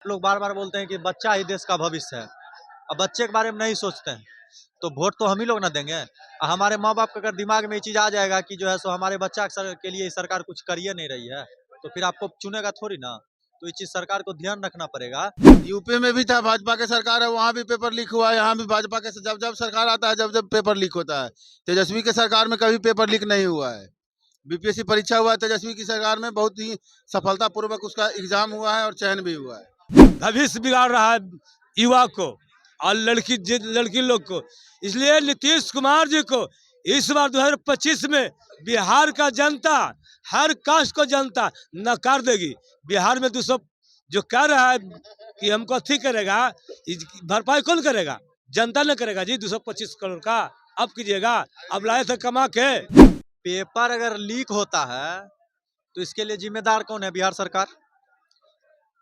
लोग बार बार बोलते हैं कि बच्चा ही देश का भविष्य है। अब बच्चे के बारे में नहीं सोचते हैं तो वोट तो हम ही लोग ना देंगे। हमारे माँ बाप के अगर दिमाग में ये चीज आ जाएगा कि जो है सो हमारे बच्चा के लिए सरकार कुछ कर ही नहीं रही है तो फिर आपको चुनेगा थोड़ी ना। तो ये चीज सरकार को ध्यान रखना पड़ेगा। यूपी में भी था, भाजपा के सरकार है, वहाँ भी पेपर लीक हुआ है। यहाँ भी भाजपा के जब जब सरकार आता है, जब जब पेपर लीक होता है। तेजस्वी के सरकार में कभी पेपर लीक नहीं हुआ है। बीपीएससी परीक्षा हुआ है तेजस्वी की सरकार में, बहुत ही सफलतापूर्वक उसका एग्जाम हुआ है और चयन भी हुआ है। भविष्य बिगाड़ रहा है युवा को और लड़की लोग को। इसलिए नीतीश कुमार जी को इस बार 2025 में बिहार का जनता, हर कास्ट को जनता नकार देगी। बिहार में 200 जो कह रहा है कि हमको अथी करेगा, भरपाई कौन करेगा? जनता ने करेगा जी। 225 करोड़ का अब कीजिएगा, अब लाए थे कमा के। पेपर अगर लीक होता है तो इसके लिए जिम्मेदार कौन है? बिहार सरकार।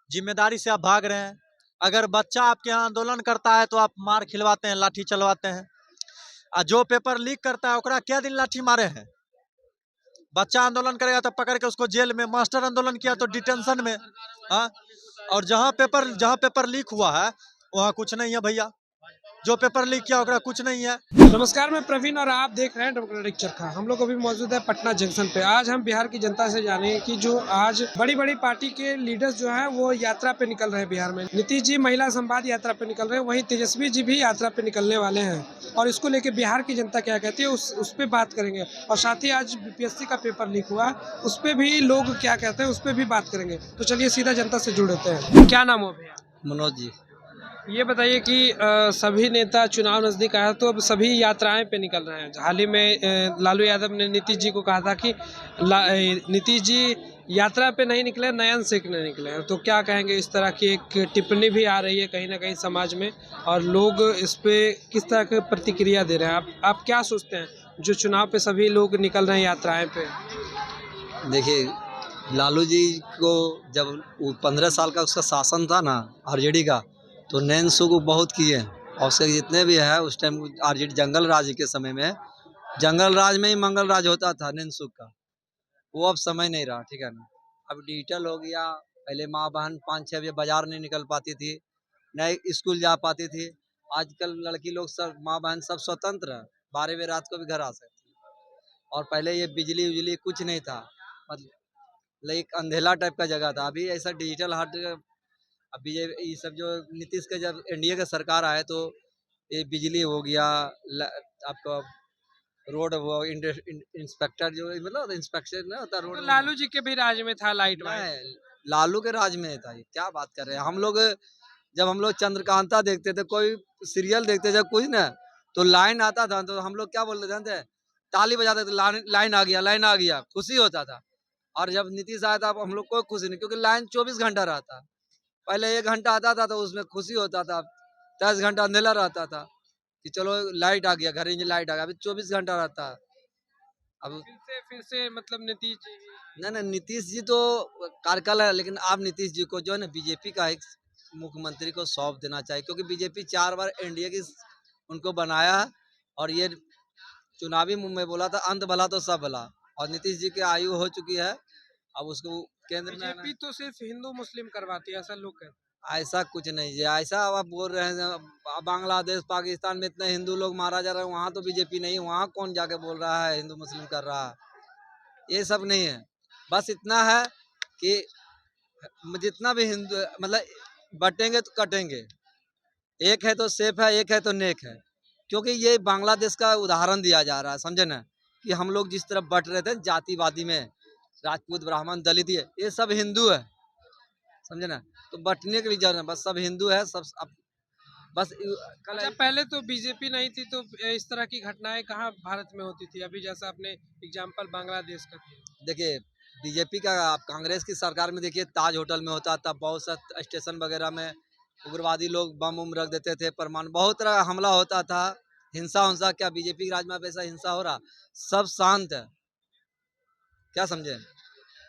जिम्मेदारी से आप भाग रहे हैं। अगर बच्चा आपके यहाँ आंदोलन करता है तो आप मार खिलवाते हैं, लाठी चलवाते हैं। और जो पेपर लीक करता है ओकरा क्या दिन लाठी मारे हैं? बच्चा आंदोलन करेगा तो पकड़ के उसको जेल में, मास्टर आंदोलन किया तो डिटेंशन में। हाँ, और जहाँ पेपर लीक हुआ है वहाँ कुछ नहीं है भैया। जो पेपर लीक किया ओकरा कुछ नहीं है। नमस्कार, मैं प्रवीण और आप देख रहे हैं डेमोक्रेटिक चरखा। हम लोग अभी मौजूद है पटना जंक्शन पे। आज हम बिहार की जनता से जानेंगे कि जो आज बड़ी बड़ी पार्टी के लीडर्स जो हैं वो यात्रा पे निकल रहे हैं बिहार में। नीतीश जी महिला संवाद यात्रा पे निकल रहे हैं, वहीं तेजस्वी जी भी यात्रा पे निकलने वाले हैं और इसको लेके बिहार की जनता क्या कहती है उस पर बात करेंगे। और साथ ही आज बीपीएससी का पेपर लीक हुआ, उस पर भी लोग क्या कहते हैं उस पर भी बात करेंगे। तो चलिए सीधा जनता से जुड़ते हैं। क्या नाम हो भैया? मनोज जी। ये बताइए कि सभी नेता चुनाव नजदीक आया तो अब सभी यात्राएं पे निकल रहे हैं। हाल ही में लालू यादव ने नीतीश जी को कहा था कि नीतीश जी यात्रा पे नहीं निकले, नयन सेकने निकले हैं। तो क्या कहेंगे? इस तरह की एक टिप्पणी भी आ रही है कहीं ना कहीं समाज में और लोग इस पे किस तरह की प्रतिक्रिया दे रहे हैं। आप क्या सोचते हैं जो चुनाव पे सभी लोग निकल रहे हैं यात्राएं पे? देखिए, लालू जी को जब 15 साल का उसका शासन था ना आरजेडी का, तो नैन सू को बहुत किए हैं। और उसके जितने भी है उस टाइम आरजेडी जंगल राज के समय में, जंगल राज में ही मंगल राज होता था नैन सू का। वो अब समय नहीं रहा, ठीक है ना। अब डिजिटल हो गया। पहले माँ बहन 5-6 बजे बाजार नहीं निकल पाती थी, नहीं स्कूल जा पाती थी। आजकल लड़की लोग सब, माँ बहन सब स्वतंत्र है, 12 बजे रात को भी घर आ सकती है। और पहले ये बिजली उजली कुछ नहीं था, मतलब एक अंधेला टाइप का जगह था। अभी ऐसा डिजिटल हट। अभी ये सब जो नीतीश के जब एनडीए का सरकार आए तो ये बिजली हो गया, आपका रोड वो इंस्पेक्टर जो मतलब इंस्पेक्शन ना होता रोड। तो लालू जी के भी राज में था लाइट वाइट। नहीं, लालू के राज में था। ये क्या बात कर रहे हैं हम लोग? जब हम लोग चंद्रकांता देखते थे, कोई सीरियल देखते थे कुछ ना, तो लाइन आता था तो हम लोग क्या बोलते जानते हैं? ताली बजाते थे, लाइन आ गया, लाइन आ गया, खुशी होता था। और जब नीतीश आया था हम लोग कोई खुशी नहीं, क्योंकि लाइन 24 घंटा रहता। पहले 1 घंटा आता था तो उसमें खुशी होता था, 10 घंटा अंधेला रहता था कि चलो लाइट आ गया, घर में लाइट आ गया। अभी 24 घंटा रहता है। अब फिर से मतलब नीतीश जी नहीं, नीतीश जी तो कार्यकाल है, लेकिन आप नीतीश जी को जो है ना बीजेपी का एक मुख्यमंत्री को सौंप देना चाहिए, क्योंकि बीजेपी 4 बार एनडीए की उनको बनाया है। और ये चुनावी मुंह में बोला था अंत भला तो सब भला। और नीतीश जी की आयु हो चुकी है, अब उसको केंद्र में आना। बीजेपी तो सिर्फ हिंदू मुस्लिम करवाती है, ऐसा लोग कहते ऐसा कुछ नहीं है, ऐसा आप बोल रहे हैं। बांग्लादेश पाकिस्तान में इतने हिंदू लोग मारा जा रहा है, वहाँ तो बीजेपी नहीं, वहाँ कौन जाके बोल रहा है हिंदू मुस्लिम कर रहा है? ये सब नहीं है। बस इतना है कि जितना भी हिंदू मतलब बटेंगे तो कटेंगे। एक है तो सेफ है, एक है तो नेक है। क्योंकि ये बांग्लादेश का उदाहरण दिया जा रहा है, समझे ना, कि हम लोग जिस तरफ बट रहे थे जातिवादी में, राजपूत ब्राह्मण दलित, ये सब हिंदू है, समझे ना। तो बटने की भी जरूरत है, बस सब हिंदू है सब। अब बस हैं। अच्छा, पहले तो बीजेपी नहीं थी तो इस तरह की घटनाएं कहाँ भारत में होती थी? अभी जैसा आपने एग्जाम्पल बांग्लादेश का दिया। देखिए, बीजेपी का, आप कांग्रेस की सरकार में देखिए, ताज होटल में होता था, बहुत सा स्टेशन वगैरह में उग्रवादी लोग बम उम रख देते थे, परमाणु बहुत तरह का हमला होता था, हिंसा उंसा। क्या बीजेपी के राज में अब ऐसा हिंसा हो रहा? सब शांत है, क्या समझे।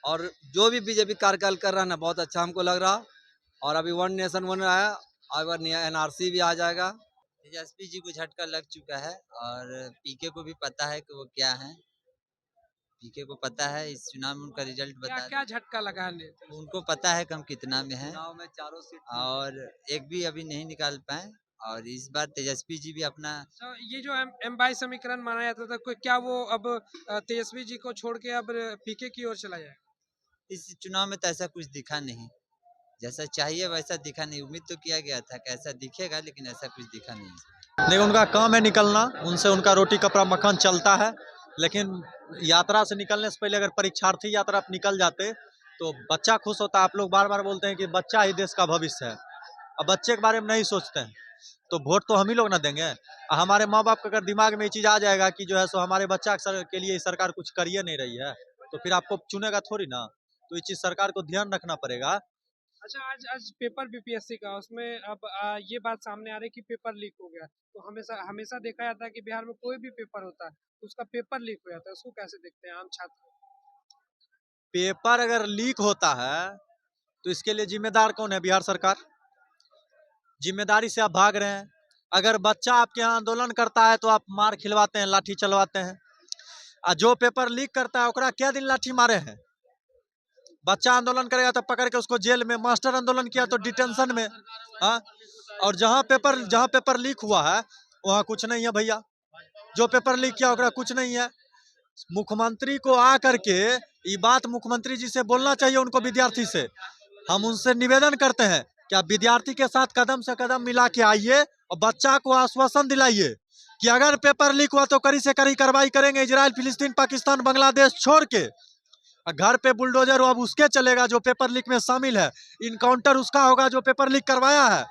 और जो भी बीजेपी कार्यकाल कर रहा है ना, बहुत अच्छा हमको लग रहा। और अभी वन नेशन वन आया, अगर एनआरसी भी आ जाएगा। तेजस्वी जी को झटका लग चुका है और पीके को भी पता है कि वो क्या है। पीके को पता है इस चुनाव में उनका रिजल्ट क्या बता क्या झटका लगा है? उनको पता है कि हम कितना में हैं चुनाव में चारों सीट और एक भी अभी नहीं निकाल पाए। और इस बार तेजस्वी जी भी अपना तो ये जो एम बाई समीकरण माना जाता था, कोई क्या वो अब तेजस्वी जी को छोड़ के अब पीके की ओर चला जाए? इस चुनाव में तो ऐसा कुछ दिखा नहीं, जैसा चाहिए वैसा दिखा नहीं। उम्मीद तो किया गया था कि ऐसा दिखेगा, लेकिन ऐसा कुछ दिखा नहीं। देखो उनका काम है निकलना, उनसे उनका रोटी कपड़ा मक्खन चलता है। लेकिन यात्रा से निकलने से पहले अगर परीक्षार्थी यात्रा पे निकल जाते तो बच्चा खुश होता। आप लोग बार बार बोलते हैं कि बच्चा ही देश का भविष्य है, अब बच्चे के बारे में नहीं सोचते हैं तो वोट तो हम ही लोग ना देंगे। हमारे माँ बाप के अगर दिमाग में ये चीज़ आ जाएगा कि जो है सो हमारे बच्चा के लिए सरकार कुछ करिए नहीं रही है, तो फिर आपको चुनेगा थोड़ी ना। तो ये चीज़ सरकार को ध्यान रखना पड़ेगा। अच्छा, आज आज पेपर बीपीएससी का, उसमें अब ये बात सामने आ रही है कि पेपर लीक हो गया। तो हमेशा हमेशा देखा जाता है कि बिहार में कोई भी पेपर होता है तो उसका पेपर लीक हो जाता है, उसको कैसे देखते हैं आम छात्र? पेपर अगर लीक होता है तो इसके लिए जिम्मेदार कौन है? बिहार सरकार। जिम्मेदारी से आप भाग रहे हैं। अगर बच्चा आपके यहाँ आंदोलन करता है तो आप मार खिलवाते हैं, लाठी चलवाते हैं। और जो पेपर लीक करता है ओकरा क्या दिन लाठी मारे हैं? बच्चा आंदोलन करेगा तो पकड़ के उसको जेल में, मास्टर आंदोलन किया तो डिटेंशन में। हाँ, और जहाँ पेपर लीक हुआ है वहाँ कुछ नहीं है भैया। जो पेपर लीक किया ओकरा कुछ नहीं है। मुख्यमंत्री को आ करके ये बात मुख्यमंत्री जी से बोलना चाहिए, उनको विद्यार्थी से। हम उनसे निवेदन करते हैं कि आप विद्यार्थी के साथ कदम से कदम मिला के आइए और बच्चा को आश्वासन दिलाइए कि अगर पेपर लीक हुआ तो कड़ी से कड़ी कार्रवाई करेंगे। इजराइल, फिलिस्तीन, पाकिस्तान, बांग्लादेश छोड़ के घर पे बुलडोजर अब उसके चलेगा जो पेपर लीक में शामिल है। इनकाउंटर उसका होगा जो पेपर लीक करवाया है।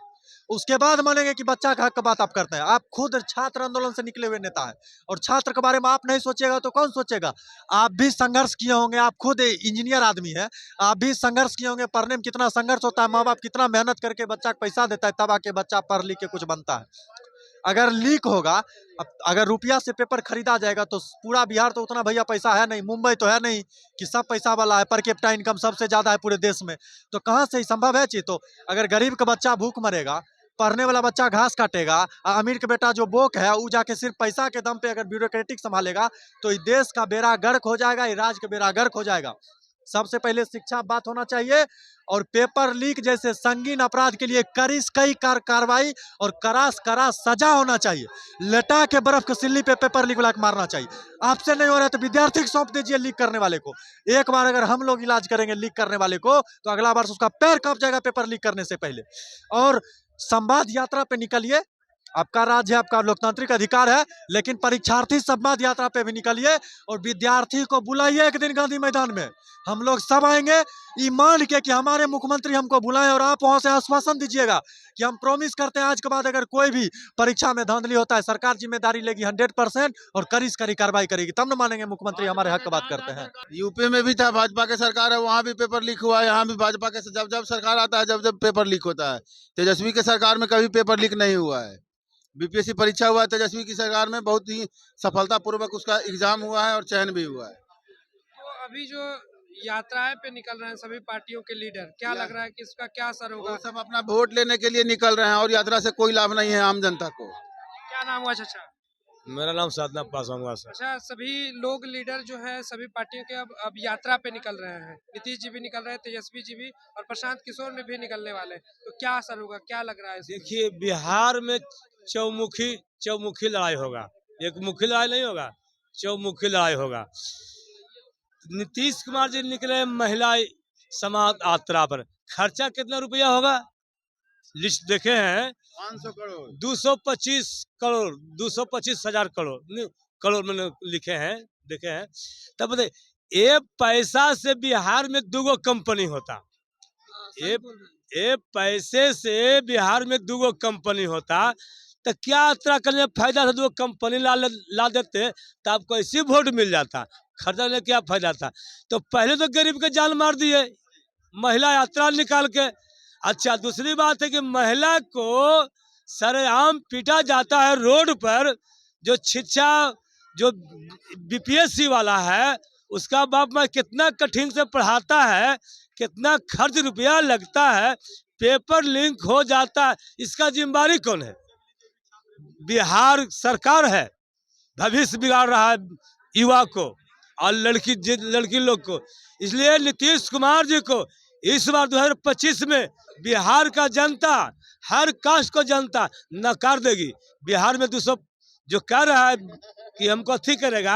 उसके बाद मानेंगे कि बच्चा का हक का बात आप करते हैं। आप खुद छात्र आंदोलन से निकले हुए नेता है और छात्र के बारे में आप नहीं सोचेगा तो कौन सोचेगा? आप भी संघर्ष किए होंगे, आप खुद इंजीनियर आदमी है, आप भी संघर्ष किए होंगे। पढ़ने में कितना संघर्ष होता है, माँ बाप कितना मेहनत करके बच्चा को पैसा देता है, तब आके बच्चा पढ़ लिख के कुछ बनता है। अगर लीक होगा, अगर रुपया से पेपर खरीदा जाएगा तो पूरा बिहार तो उतना भैया पैसा है नहीं, मुंबई तो है नहीं कि सब पैसा वाला है। पर कैपिटा इनकम सबसे ज्यादा है पूरे देश में, तो कहाँ से ही संभव है चीज? तो अगर गरीब का बच्चा भूख मरेगा, पढ़ने वाला बच्चा घास काटेगा, अमीर का बेटा जो बोक है वो जाके सिर्फ पैसा के दम पे अगर ब्यूरोक्रेटिक संभालेगा तो इस देश का बेड़ा गर्क हो जाएगा, ये राज्य का बेड़ा गर्क हो जाएगा। सबसे पहले शिक्षा बात होना चाहिए और पेपर लीक जैसे संगीन अपराध के लिए कड़ी कई कार्रवाई और कड़ा सजा होना चाहिए। लटा के बर्फ के सिल्ली पे पेपर लीक वाला मारना चाहिए। आपसे नहीं हो रहा है तो विद्यार्थी को सौंप दीजिए लीक करने वाले को। एक बार अगर हम लोग इलाज करेंगे लीक करने वाले को तो अगला बार उसका पैर कांप जाएगा पेपर लीक करने से पहले। और संवाद यात्रा पे निकलिए, आपका राज्य है, आपका लोकतांत्रिक अधिकार है, लेकिन परीक्षार्थी संवाद यात्रा पे भी निकलिए और विद्यार्थी को बुलाइए एक दिन गांधी मैदान में। हम लोग सब आएंगे ये मान के कि हमारे मुख्यमंत्री हमको बुलाएं और आप वहां से आश्वासन दीजिएगा कि हम प्रॉमिस करते हैं आज के बाद अगर कोई भी परीक्षा में धांधली होता है सरकार जिम्मेदारी लेगी 100% और कड़ी से कड़ी कार्रवाई करेगी, तब न मानेंगे मुख्यमंत्री हमारे हक की बात करते हैं। यूपी में भी था, भाजपा की सरकार है, वहाँ भी पेपर लीक हुआ है। यहाँ भी भाजपा के जब जब सरकार आता है जब पेपर लीक होता है। तेजस्वी की सरकार में कभी पेपर लीक नहीं हुआ है। बीपीएससी परीक्षा हुआ है तेजस्वी की सरकार में, बहुत ही सफलतापूर्वक उसका एग्जाम हुआ है और चयन भी हुआ है। तो अभी जो यात्राएं पे निकल रहे हैं सभी पार्टियों के लीडर, क्या लग रहा है कि इसका क्या असर होगा? वो सब अपना वोट लेने के लिए निकल रहे हैं और यात्रा से कोई लाभ नहीं है आम जनता को। क्या नाम हुआ चाचा? मेरा नाम साधना पासवान हुआ सर। अच्छा, सभी लोग लीडर जो है सभी पार्टियों के अब यात्रा पे निकल रहे हैं। नीतीश जी भी निकल रहे हैं, तेजस्वी जी भी, और प्रशांत किशोर में भी निकलने वाले हैं। तो क्या असर होगा, क्या लग रहा है इसमें? देखिए बिहार में चौमुखी लड़ाई होगा, एक मुखी लड़ाई नहीं होगा, चौमुखी लड़ाई होगा। नीतीश कुमार जी निकले महिला समाज यात्रा पर, खर्चा कितना रुपया होगा लिस्ट देखे हैं? 500 करोड़ 225,000 करोड़ मैंने लिखे हैं, देखे हैं। तब बताइए ये पैसा से बिहार में 2 कंपनी होता, ये पैसे से बिहार में 2 कंपनी होता तो क्या यात्रा करने में फायदा था? 2 कंपनी ला देते तो आपको ऐसी वोट मिल जाता, खर्चा लेने क्या फायदा था? तो पहले तो गरीब के जान मार दिए महिला यात्रा निकाल के। अच्छा, दूसरी बात है कि महिला को सरेआम पीटा जाता है रोड पर। जो शिक्षा जो बीपीएससी वाला है उसका बाप माँ कितना कठिन से पढ़ाता है, कितना खर्च रुपया लगता है, पेपर लीक हो जाता है, इसका जिम्मेदारी कौन है? बिहार सरकार है, भविष्य बिगाड़ रहा है युवा को। और लड़की लोग को। इसलिए नीतीश कुमार जी को इस बार 2025 में बिहार का जनता, हर कास्ट को जनता नकार देगी। बिहार में 200 जो कह रहा है कि हमको अथी करेगा,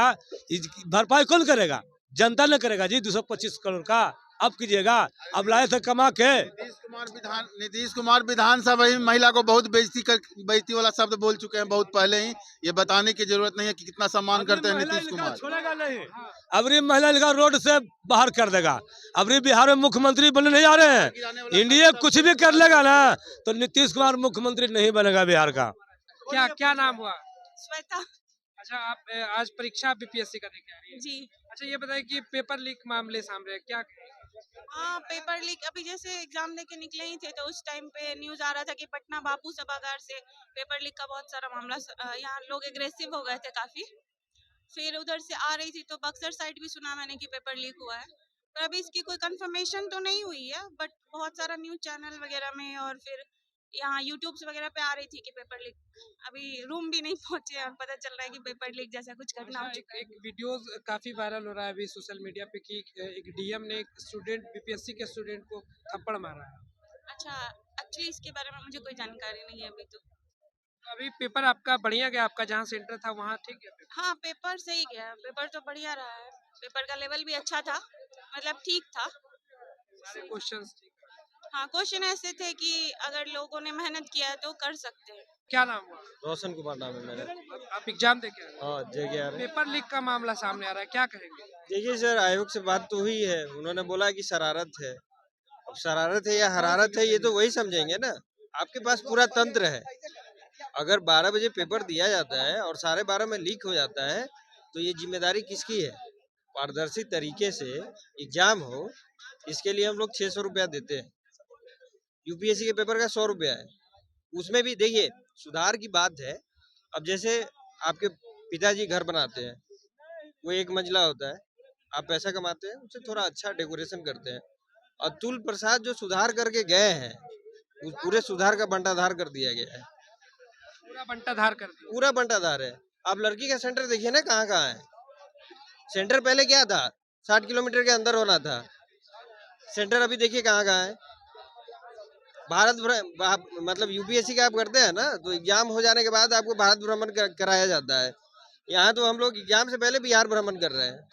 भरपाई कौन करेगा? जनता ने करेगा जी। 225 करोड़ का अब कीजिएगा, अब लाए थे कमा के। नीतीश कुमार विधानसभा में महिला को बहुत बेइज्जती वाला शब्द बोल चुके हैं बहुत पहले ही। ये बताने की जरूरत नहीं है कि कितना सम्मान करते हैं नीतीश कुमार। छोड़ेगा नहीं, अबरी महिला का रोड से बाहर कर देगा। अबरी बिहार में मुख्यमंत्री बनने नहीं जा रहे हैं, इंडिया कुछ भी कर लेगा ना तो नीतीश कुमार मुख्यमंत्री नहीं बनेगा बिहार का। क्या क्या नाम हुआ? श्वेता अच्छा, आप आज परीक्षा बीपीएससी का देके आ रही है जी। अच्छा, ये बताइए कि पेपर लीक मामले सामने है, क्या कहेंगे? हाँ, पेपर लीक अभी जैसे एग्जाम देके निकले ही थे तो उस टाइम पे न्यूज आ रहा था कि पटना बापू सभागार से पेपर लीक का बहुत सारा मामला यहाँ लोग एग्रेसिव हो गए थे काफी। फिर उधर से आ रही थी तो बक्सर साइड भी सुना मैंने कि पेपर लीक हुआ है, पर अभी इसकी कोई कंफर्मेशन तो नहीं हुई है। बट बहुत सारा न्यूज चैनल वगैरह में और फिर यहाँ यूट्यूब वगैरह पे आ रही थी कि पेपर लीक। अभी रूम भी नहीं पहुंचे और पता चल रहा है कि पेपर लीक जैसा कुछ घटना हो चुका है। एक वीडियो काफी वायरल हो रहा है अभी सोशल मीडिया पे कि एक डीएम ने एक स्टूडेंट बीपीएससी के स्टूडेंट को थप्पड़ मारा है। अच्छा, एक्चुअली इसके बारे में मुझे कोई जानकारी नहीं है अभी तो। अभी पेपर आपका बढ़िया गया, आपका जहाँ सेंटर था वहाँ ठीक है पेपर? हाँ, पेपर सही गया, पेपर तो बढ़िया रहा है, पेपर का लेवल भी अच्छा था, मतलब ठीक था। सारे क्वेश्चंस ठीक। हाँ, क्वेश्चन ऐसे थे कि अगर लोगों ने मेहनत किया है तो कर सकते हैं। क्या नाम हुआ? रोशन कुमार नाम है मेरा। आप एग्जाम दे के आए हैं? हाँ, जय आ रहे हैं। पेपर लीक का मामला सामने आ रहा है, क्या कहेंगे? देखिए सर, आयोग से बात तो हुई है, उन्होंने बोला कि शरारत है। अब शरारत है या हरारत है ये तो वही समझेंगे ना। आपके पास पूरा तंत्र है, अगर 12 बजे पेपर दिया जाता है और 12:30 में लीक हो जाता है तो ये जिम्मेदारी किसकी है? पारदर्शी तरीके से एग्जाम हो, इसके लिए हम लोग 600 रुपया देते हैं। यूपीएससी के पेपर का 100 रुपया है। उसमें भी देखिए सुधार की बात है। अब जैसे आपके पिताजी घर बनाते हैं, वो एक मंजिला होता है, आप पैसा कमाते हैं, उससे थोड़ा अच्छा डेकोरेशन करते हैं। अतुल प्रसाद जो सुधार करके गए हैं, उस पूरे सुधार का बंटाधार कर दिया गया है। पूरा बंटाधार कर दिया। पूरा बंटाधार है। आप लड़की का सेंटर देखिए ना कहाँ कहाँ है। सेंटर पहले क्या था, 60 किलोमीटर के अंदर होना था। सेंटर अभी देखिए कहाँ कहाँ है। मतलब यूपीएससी का आप करते हैं ना, तो एग्जाम हो जाने के बाद आपको भारत भ्रमण कराया जाता है। यहाँ तो हम लोग एग्जाम से पहले बिहार भ्रमण कर रहे हैं।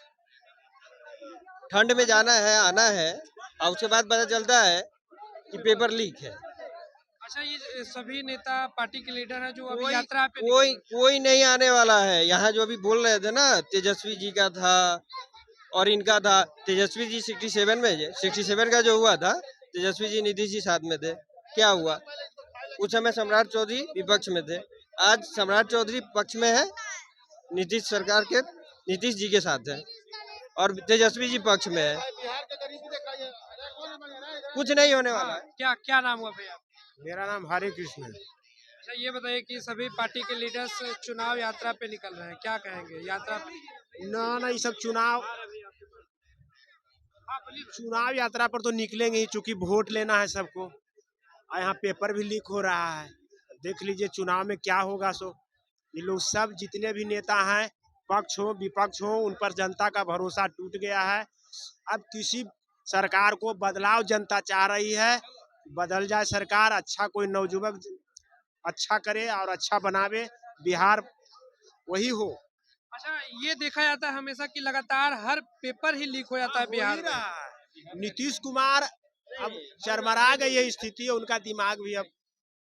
ठंड में जाना है, आना है, और उसके बाद पता चलता है कि पेपर लीक है। अच्छा, ये सभी नेता पार्टी के लीडर हैं जो अभी कोई यात्रा पे कोई नहीं आने वाला है। यहाँ जो अभी बोल रहे थे ना, तेजस्वी जी का था और इनका था। तेजस्वी जी 67 में, 67 का जो हुआ था, तेजस्वी जी नीतीश जी साथ में थे। क्या हुआ? उस समय सम्राट चौधरी विपक्ष में थे, आज सम्राट चौधरी पक्ष में है, नीतीश सरकार के नीतीश जी के साथ है, और तेजस्वी जी पक्ष में है। कुछ नहीं होने वाला है। क्या क्या नाम हुआ भैया? मेरा नाम हरे कृष्ण है। अच्छा, ये बताइए कि सभी पार्टी के लीडर्स चुनाव यात्रा पे निकल रहे हैं, क्या कहेंगे यात्रा पे? ना ये सब चुनाव यात्रा पर तो निकलेंगे ही, चूंकि वोट लेना है सबको। और यहाँ पेपर भी लीक हो रहा है, देख लीजिए चुनाव में क्या होगा। सो ये लोग सब जितने भी नेता हैं, पक्ष हो विपक्ष हो, उन पर जनता का भरोसा टूट गया है। अब किसी सरकार को बदलाव जनता चाह रही है, बदल जाए सरकार, अच्छा कोई नवयुवक अच्छा करे और अच्छा बनावे, बिहार वही हो। अच्छा, ये देखा जाता है हमेशा कि लगातार हर पेपर ही लीक हो जाता है बिहार में। नीतीश कुमार अब चरमरा गई है स्थिति, उनका दिमाग भी अब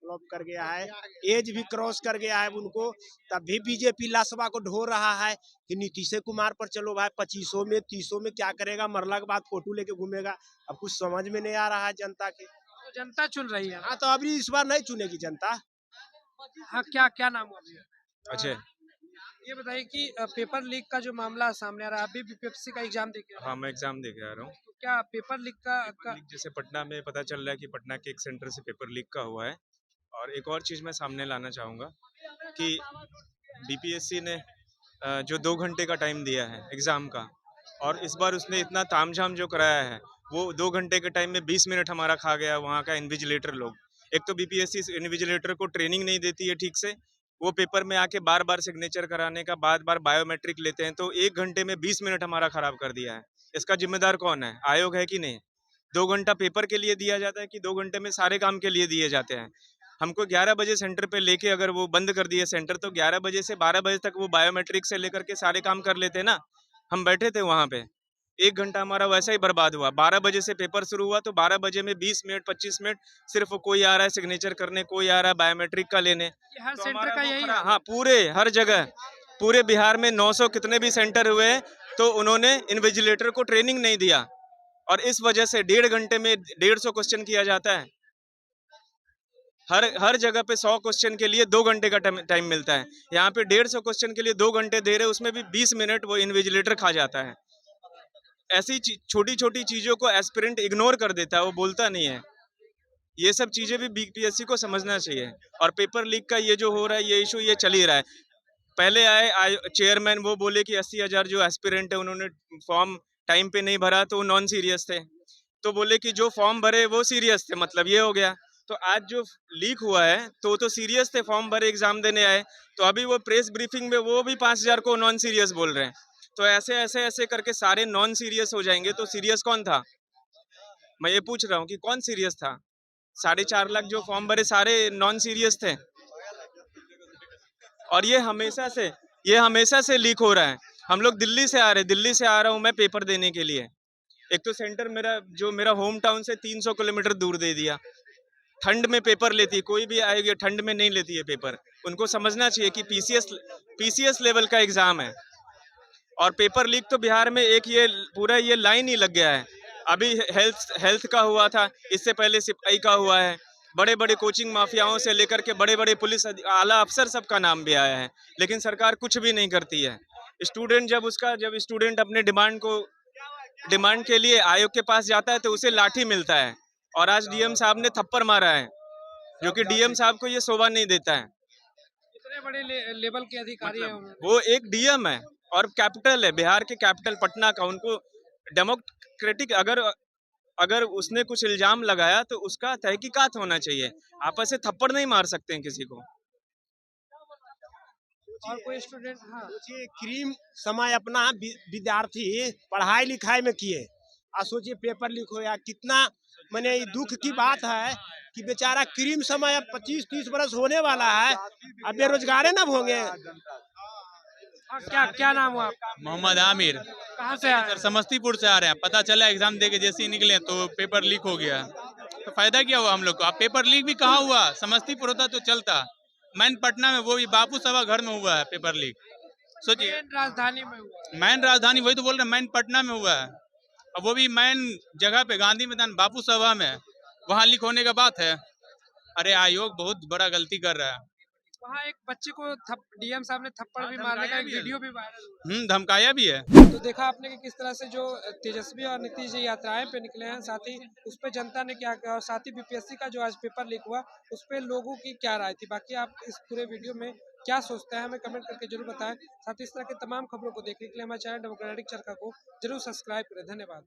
फ्लॉप कर गया है, एज भी क्रॉस कर गया है उनको। तब भी बीजेपी लाशवा को ढो रहा है कि नीतीश कुमार पर चलो भाई, 2500 में 30 में क्या करेगा, मरला के बाद फोटो लेके घूमेगा। अब कुछ समझ में नहीं आ रहा है जनता के। तो जनता चुन रही है। हाँ, तो अभी इस बार नहीं चुनेगी जनता। हाँ, क्या क्या नाम हुआ भैया? अच्छा, ये बताइए कि पेपर लीक का जो मामला सामने आ रहा है, अभी बीपीएससी का एग्जाम देके आए हैं। हाँ मैं एग्जाम दे के आ रहा हूँ। तो क्या पेपर लीक का जैसे पटना में पता चल रहा है कि पटना के एक सेंटर से पेपर लीक का हुआ है। और एक और चीज़ मैं सामने लाना चाहूँगा कि बीपीएससी ने जो 2 घंटे का टाइम दिया है एग्ज़ाम का, और इस बार उसने इतना तामझाम जो कराया है, वो 2 घंटे के टाइम में 20 मिनट हमारा खा गया वहाँ का इन्विजिलेटर लोग। एक तो बीपीएससी इन्विजिलेटर को ट्रेनिंग नहीं देती है ठीक से, वो पेपर में आके बार बार सिग्नेचर कराने का, बार बार बायोमेट्रिक लेते हैं, तो 1 घंटे में 20 मिनट हमारा खराब कर दिया है। इसका जिम्मेदार कौन है? आयोग है कि नहीं? 2 घंटा पेपर के लिए दिया जाता है कि 2 घंटे में सारे काम के लिए दिए जाते हैं? हमको 11 बजे सेंटर पे लेके अगर वो बंद कर दिए सेंटर, तो 11 बजे से 12 बजे तक वो बायोमेट्रिक से लेकर के सारे काम कर लेते ना। हम बैठे थे वहाँ पे, 1 घंटा हमारा वैसा ही बर्बाद हुआ। 12 बजे से पेपर शुरू हुआ, तो 12 बजे में 20 मिनट 25 मिनट सिर्फ कोई आ रहा है सिग्नेचर करने, कोई आ रहा है बायोमेट्रिक का लेने। ये हर तो सेंटर हमारा का वो यही खरा- हाल हाँ, पूरे हर जगह, पूरे बिहार में 900 कितने भी सेंटर हुए हैं, तो उन्होंने इन्विजिलेटर को ट्रेनिंग नहीं दिया, और इस वजह से 1.5 घंटे में 150 क्वेश्चन किया जाता है। हर जगह पे 100 क्वेश्चन के लिए 2 घंटे का टाइम मिलता है। यहाँ पे 150 क्वेश्चन के लिए 2 घंटे दे रहे, उसमें भी 20 मिनट वो इन्विजिलेटर खा जाता है। ऐसी छोटी छोटी चीजों को एस्पिरेंट इग्नोर कर देता है, वो बोलता नहीं है। ये सब चीजें भी बीपीएससी को समझना चाहिए। और पेपर लीक का ये जो हो रहा है, ये इशू ये चल ही रहा है। पहले आए चेयरमैन, वो बोले कि 80,000 जो एस्पिरेंट है उन्होंने फॉर्म टाइम पे नहीं भरा, तो वो नॉन सीरियस थे। तो बोले कि जो फॉर्म भरे वो सीरियस थे, मतलब ये हो गया। तो आज जो लीक हुआ है, तो सीरियस थे, फॉर्म भरे, एग्जाम देने आए। तो अभी वो प्रेस ब्रीफिंग में वो भी 5,000 को नॉन सीरियस बोल रहे हैं। तो ऐसे ऐसे ऐसे करके सारे नॉन सीरियस हो जाएंगे, तो सीरियस कौन था? मैं ये पूछ रहा हूँ कि कौन सीरियस था? 4.5 लाख जो फॉर्म भरे सारे नॉन सीरियस थे। और ये हमेशा से लीक हो रहा है। हम लोग दिल्ली से आ रहा हूँ मैं पेपर देने के लिए। एक तो सेंटर मेरा होम टाउन से 300 किलोमीटर दूर दे दिया। ठंड में पेपर लेती है, कोई भी आएगी ठंड में नहीं लेती है पेपर। उनको समझना चाहिए कि पीसीएस लेवल का एग्जाम है। और पेपर लीक तो बिहार में एक ये पूरा ये लाइन ही लग गया है। अभी हेल्थ का हुआ था, इससे पहले सिपाही का हुआ है। बड़े बड़े कोचिंग माफियाओं से लेकर के बड़े बड़े पुलिस आला अफसर सबका नाम भी आया है, लेकिन सरकार कुछ भी नहीं करती है। जब स्टूडेंट अपने डिमांड के लिए आयोग के पास जाता है, तो उसे लाठी मिलता है। और आज डीएम साहब ने थप्पड़ मारा है, जो कि डीएम साहब को ये शोभा नहीं देता है। इतने बड़े लेवल के अधिकारी हैं उन्होंने। वो एक डीएम है और कैपिटल है, बिहार के कैपिटल पटना का। उनको डेमोक्रेटिक अगर उसने कुछ इल्जाम लगाया, तो उसका तहकीकात होना चाहिए। आप ऐसे थप्पड़ नहीं मार सकते हैं किसी को। और कोई स्टूडेंट, हाँ, सोचिए क्रीम समय अपना विद्यार्थी पढ़ाई लिखाई में किए, और सोचिए पेपर लीक हो गया। कितना मैंने ये दुख की बात है कि बेचारा क्रीम समय अब 25-30 बरस होने वाला है, अब बेरोजगार ना होंगे। क्या नाम हुआ आपका? मोहम्मद आमिर। कहाँ से आए? सर समस्तीपुर से आ रहे हैं। पता चला एग्जाम दे के जैसे ही निकले तो पेपर लीक हो गया। तो फायदा क्या हुआ हम लोग को? अब पेपर लीक भी कहाँ हुआ, समस्तीपुर होता तो चलता। मैन पटना में, वो भी बापू सभा घर में हुआ है पेपर लीक। सोचिए, राजधानी में हुआ। मैन राजधानी, वही तो बोल रहे हैं, मैन पटना में हुआ है। अब वो भी मैन जगह पे, गांधी मैदान बापू सभा में, वहाँ लीक होने का बात है। अरे आयोग बहुत बड़ा गलती कर रहा है। वहाँ एक बच्चे को डीएम साहब ने थप्पड़ भी मारने का एक वीडियो भी वायरल हुआ। धमकाया भी है। तो देखा आपने कि किस तरह से जो तेजस्वी और नीतीश जी यात्राएं पे निकले हैं, साथ ही उस पे जनता ने क्या किया, और साथ ही बीपीएससी का जो आज पेपर लीक हुआ उस पे लोगों की क्या राय थी। बाकी आप इस पूरे वीडियो में क्या सोचते हैं हमें कमेंट करके जरूर बताएं। साथ ही इस तरह की तमाम खबरों को देखने के लिए हमारे चैनल डेमोक्रेटिक चरखा को जरूर सब्सक्राइब करें। धन्यवाद।